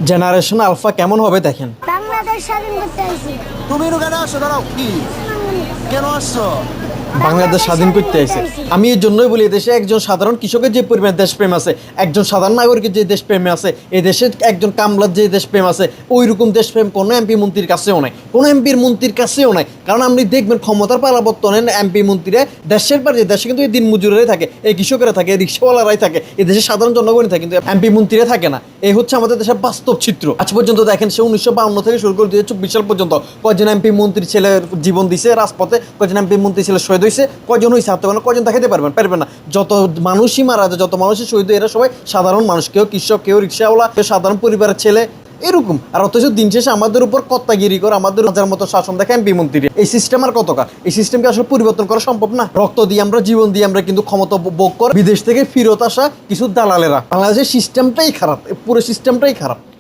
Generation alpha কেমন হবে দেখেন। বাংলাদেশ স্বাধীন করতে আইছি। তুমি এখানে আসো, দাঁড়াও, কি কেন আসছো? বাংলাদেশ স্বাধীন করতে আইছে। আমি এই জন্যই বলি দেশে একজন সাধারণ কৃষকের যে পরিমাণ দেশপ্রেম আছে, একজন সাধারণ নাগরিকের যে দেশপ্রেম আছে, এই দেশে একজন কামলার যে দেশপ্রেম আছে, ওই রকম দেশপ্রেম কোনো এমপি মন্ত্রীর কাছেও নাই, কোনো এমপির মন্ত্রীর কাছেও নাই। কারণ আপনি দেখবেন ক্ষমতার পালাবর্তনে এমপি মন্ত্রীরা দেশের বাইরে, দেশে কিন্তু এই দিন মজুরেরাই থাকে, এই কৃষকেরা থাকে, এই রিক্সাওয়ালারাই থাকে, এই দেশের সাধারণ জনগণই থাকে, কিন্তু এমপি মন্ত্রীরা থাকে না। এই হচ্ছে আমাদের দেশের বাস্তব চিত্র। আজ পর্যন্ত দেখেন সে 1952 থেকে শুরু করে 2024 সাল পর্যন্ত কয়জন এমপি মন্ত্রী ছেলের জীবন দিছে রাজপথে, কয়জন এমপি মন্ত্রী ছেলে শহীদ হয়েছে, কয়জন হয়েছে হাতে গোনা, কয়জন দেখাতে পারবেন না। যত মানুষই মারা যায়, যত মানুষই শহীদ হয়, এরা সবাই সাধারণ মানুষ, কেউ কৃষক, কেউ রিক্সাওয়ালা, কেউ সাধারণ পরিবারের ছেলে, এরকম। আর অথচ দিন শেষে আমাদের উপর কর্তাগিরি করে আমাদের রাজার মতো শাসন দেখে এমপি মন্ত্রী। এই সিস্টেম আর কতকাল? এই সিস্টেমকে আসলে পরিবর্তন করা সম্ভব না। রক্ত দিয়ে আমরা, জীবন দিয়ে আমরা কিন্তু ক্ষমতা ভোগ করে বিদেশ থেকে ফেরত আসা কিছু দালালেরা। বাংলাদেশের সিস্টেমটাই খারাপ, পুরো সিস্টেমটাই খারাপ।